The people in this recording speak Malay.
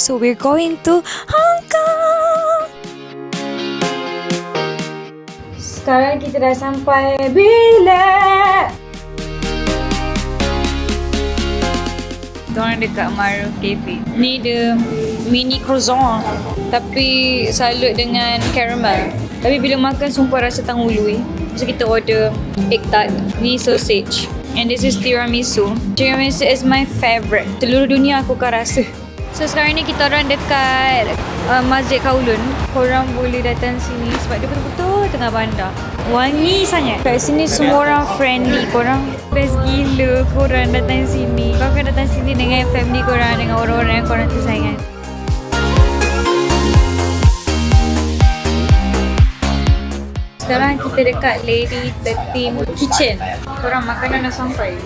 So we're going to Hong Kong. Sekarang kita dah sampai bilik. Diorang dekat Maru Cafe. Ni the mini croissant tapi salut dengan caramel. Tapi bila makan sumpah rasa tang ulu. So kita order egg tart, ni sausage. And this is tiramisu. Tiramisu is my favorite. Seluruh dunia aku kan rasa. So sekarang ni kita orang dekat Masjid Kowloon. Korang boleh datang sini sebab dia betul-betul tengah bandar. Wangi sangat. Kat sini semua orang friendly. Korang best gila korang datang sini. Korang akan datang sini dengan family korang, dengan orang-orang yang korang tersayang. Sekarang kita dekat Lady 13 Kitchen. Korang makanan dah sampai.